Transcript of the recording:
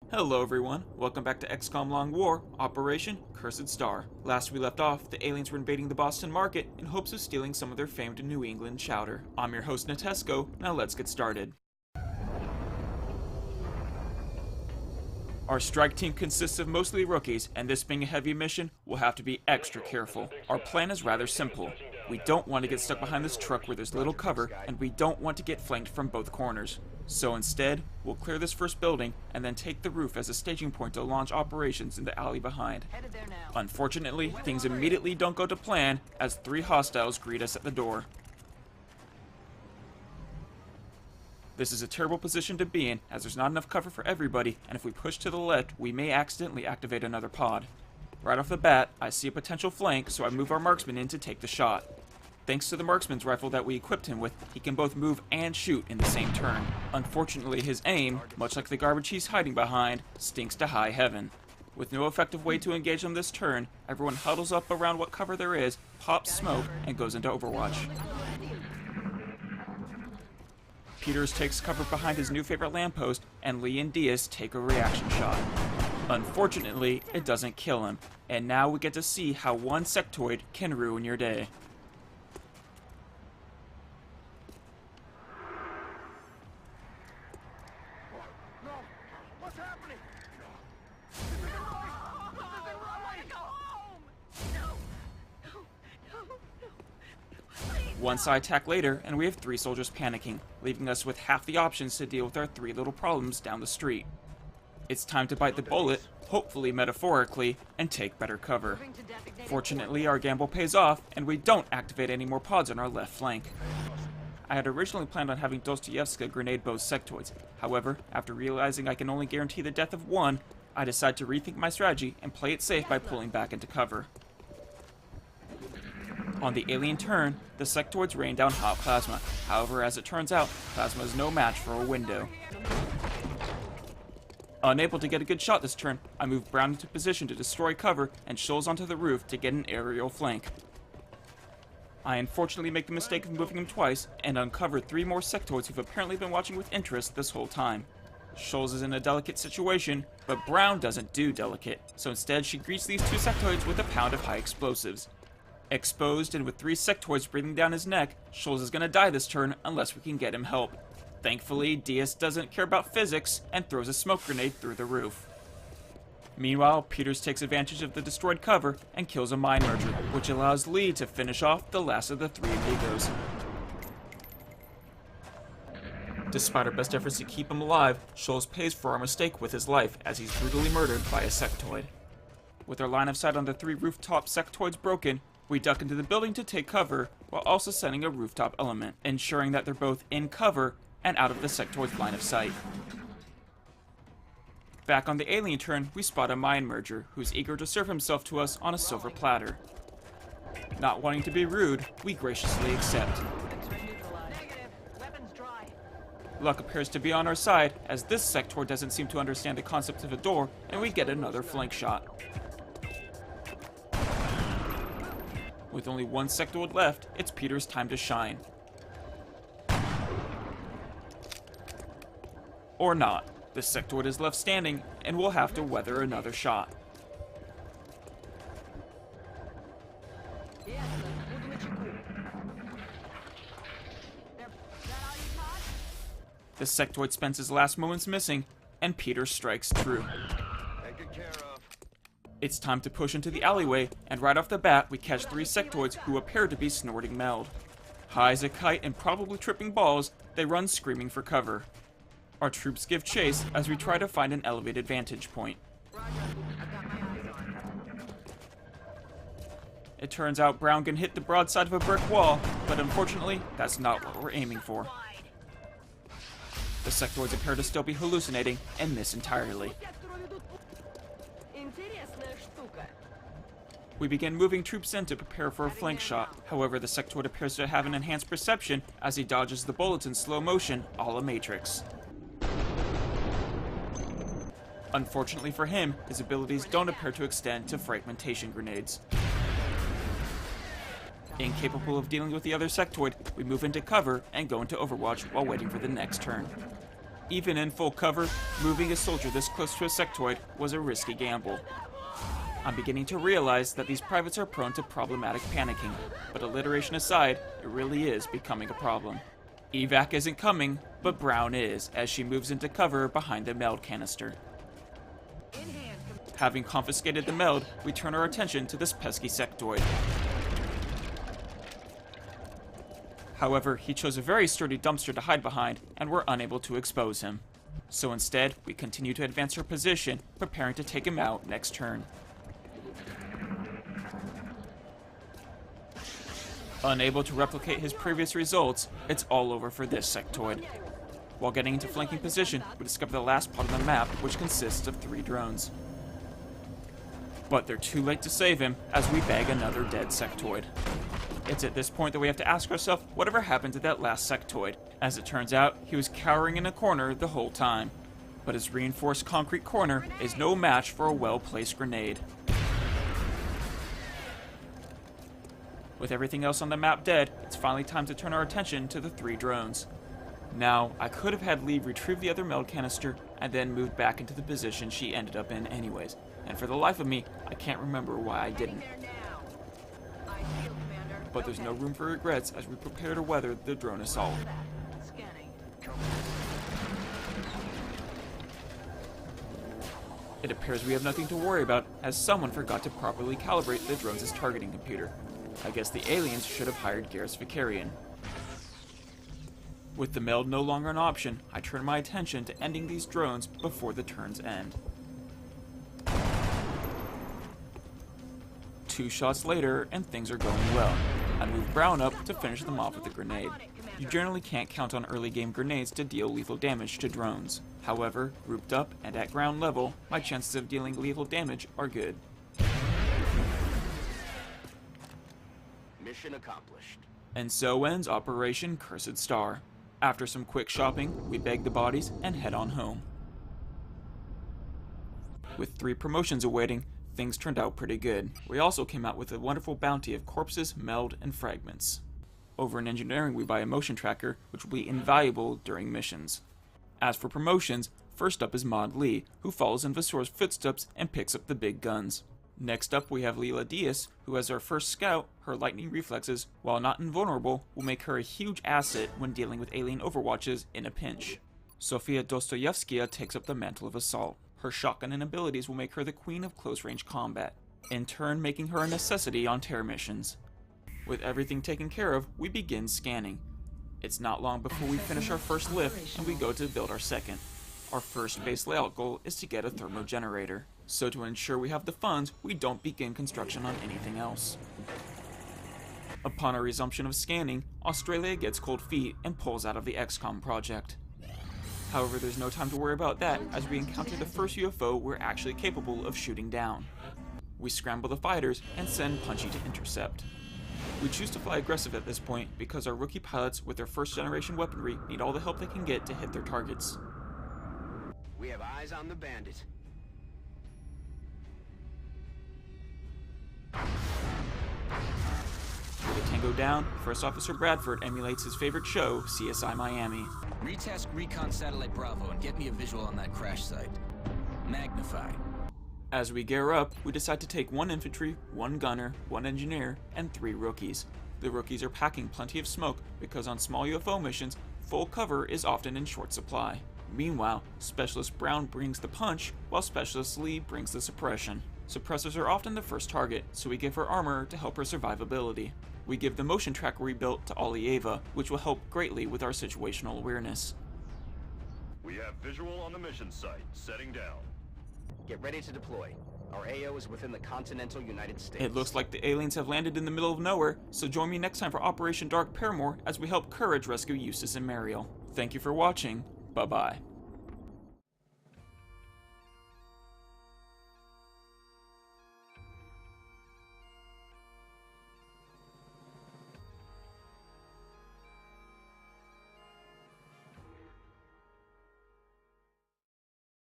Hello everyone, welcome back to XCOM Long War, Operation Cursed Star. Last we left off, the aliens were invading the Boston market in hopes of stealing some of their famed New England chowder. I'm your host Nitesco, now let's get started. Our strike team consists of mostly rookies, and this being a heavy mission, we'll have to be extra careful. Our plan is rather simple. We don't want to get stuck behind this truck where there's little cover, and we don't want to get flanked from both corners. So instead, we'll clear this first building, and then take the roof as a staging point to launch operations in the alley behind. Unfortunately, things immediately don't go to plan, as 3 hostiles greet us at the door. This is a terrible position to be in, as there's not enough cover for everybody, and if we push to the left, we may accidentally activate another pod. Right off the bat, I see a potential flank, so I move our marksman in to take the shot. Thanks to the marksman's rifle that we equipped him with, he can both move and shoot in the same turn. Unfortunately, his aim, much like the garbage he's hiding behind, stinks to high heaven. With no effective way to engage him this turn, everyone huddles up around what cover there is, pops smoke, and goes into Overwatch. Peters takes cover behind his new favorite lamppost, and Lee and Diaz take a reaction shot. Unfortunately, it doesn't kill him, and now we get to see how one sectoid can ruin your day. One side attack later, and we have 3 soldiers panicking, leaving us with half the options to deal with our 3 little problems down the street. It's time to bite the bullet, hopefully metaphorically, and take better cover. Fortunately, our gamble pays off, and we don't activate any more pods on our left flank. I had originally planned on having Dostoyevsky grenade both sectoids. However, after realizing I can only guarantee the death of one, I decided to rethink my strategy and play it safe by pulling back into cover. On the alien turn, the sectoids rain down hot plasma. However, as it turns out, plasma is no match for a window. Unable to get a good shot this turn, I move Brown into position to destroy cover and Scholes onto the roof to get an aerial flank. I unfortunately make the mistake of moving him twice and uncover 3 more sectoids who've apparently been watching with interest this whole time. Scholes is in a delicate situation, but Brown doesn't do delicate, so instead she greets these 2 sectoids with a pound of high explosives. Exposed and with 3 sectoids breathing down his neck, Scholes is gonna die this turn unless we can get him help. Thankfully, Diaz doesn't care about physics and throws a smoke grenade through the roof. Meanwhile, Peters takes advantage of the destroyed cover and kills a mine merger, which allows Lee to finish off the last of the 3 amigos. Despite our best efforts to keep him alive, Scholes pays for our mistake with his life as he's brutally murdered by a sectoid. With our line of sight on the 3 rooftop sectoids broken, we duck into the building to take cover, while also sending a rooftop element, ensuring that they're both in cover and out of the sectoid's line of sight. Back on the alien turn, we spot a mine merger, who's eager to serve himself to us on a silver platter. Not wanting to be rude, we graciously accept. Luck appears to be on our side, as this sectoid doesn't seem to understand the concept of a door, and we get another flank shot. With only 1 sectoid left, it's Peter's time to shine. Or not. The sectoid is left standing, and we'll have to weather another shot. The sectoid spends his last moments missing, and Peter strikes true. It's time to push into the alleyway, and right off the bat, we catch 3 sectoids who appear to be snorting meld. High as a kite and probably tripping balls, they run screaming for cover. Our troops give chase as we try to find an elevated vantage point. It turns out Brown can hit the broadside of a brick wall, but unfortunately, that's not what we're aiming for. The sectoids appear to still be hallucinating and miss entirely. We begin moving troops in to prepare for a flank shot. However, the sectoid appears to have an enhanced perception as he dodges the bullets in slow motion, a la Matrix. Unfortunately for him, his abilities don't appear to extend to fragmentation grenades. Incapable of dealing with the other sectoid, we move into cover and go into Overwatch while waiting for the next turn. Even in full cover, moving a soldier this close to a sectoid was a risky gamble. I'm beginning to realize that these privates are prone to problematic panicking, but alliteration aside, it really is becoming a problem. Evac isn't coming, but Brown is, as she moves into cover behind the meld canister. Having confiscated the meld, we turn our attention to this pesky sectoid. However, he chose a very sturdy dumpster to hide behind, and we're unable to expose him. So instead, we continue to advance our position, preparing to take him out next turn. Unable to replicate his previous results, it's all over for this sectoid. While getting into flanking position, we discover the last part of the map, which consists of 3 drones. But they're too late to save him, as we bag another dead sectoid. It's at this point that we have to ask ourselves whatever happened to that last sectoid. As it turns out, he was cowering in a corner the whole time. But his reinforced concrete corner is no match for a well-placed grenade. With everything else on the map dead, it's finally time to turn our attention to the 3 drones. Now, I could have had Lee retrieve the other meld canister and then moved back into the position she ended up in anyways. And for the life of me, I can't remember why I didn't. But there's no room for regrets as we prepare to weather the drone assault. It appears we have nothing to worry about, as someone forgot to properly calibrate the drone's targeting computer. I guess the aliens should have hired Garrus Vicarian. With the meld no longer an option, I turn my attention to ending these drones before the turns end. 2 shots later, and things are going well. I move Brown up to finish them off with a grenade. You generally can't count on early game grenades to deal lethal damage to drones. However, grouped up and at ground level, my chances of dealing lethal damage are good. Mission accomplished. And so ends Operation Cursed Star. After some quick shopping, we bag the bodies and head on home. With 3 promotions awaiting, things turned out pretty good. We also came out with a wonderful bounty of corpses, meld, and fragments. Over in engineering, we buy a motion tracker, which will be invaluable during missions. As for promotions, first up is Maud Lee, who follows in Vasor's footsteps and picks up the big guns. Next up, we have Leela Diaz, who as our first scout, her lightning reflexes, while not invulnerable, will make her a huge asset when dealing with alien overwatches in a pinch. Sofia Dostoyevskaya takes up the mantle of assault. Her shotgun and abilities will make her the queen of close-range combat, in turn making her a necessity on terror missions. With everything taken care of, we begin scanning. It's not long before we finish our first lift and we go to build our second. Our first base layout goal is to get a thermogenerator, so to ensure we have the funds, we don't begin construction on anything else. Upon our resumption of scanning, Australia gets cold feet and pulls out of the XCOM project. However, there's no time to worry about that, as we encounter the first UFO we're actually capable of shooting down. We scramble the fighters and send Punchy to intercept. We choose to fly aggressive at this point because our rookie pilots with their first generation weaponry need all the help they can get to hit their targets. We have eyes on the bandit. With a tango down, First Officer Bradford emulates his favorite show, CSI Miami. Retask Recon Satellite Bravo and get me a visual on that crash site. Magnify. As we gear up, we decide to take 1 infantry, 1 gunner, 1 engineer, and 3 rookies. The rookies are packing plenty of smoke because on small UFO missions, full cover is often in short supply. Meanwhile, Specialist Brown brings the punch, while Specialist Lee brings the suppression. Suppressors are often the first target, so we give her armor to help her survivability. We give the motion tracker we built to Olieva, which will help greatly with our situational awareness. We have visual on the mission site, setting down. Get ready to deploy. Our AO is within the continental United States. It looks like the aliens have landed in the middle of nowhere, so join me next time for Operation Dark Paramore as we help Courage rescue Eustace and Mariel. Thank you for watching. Bye-bye.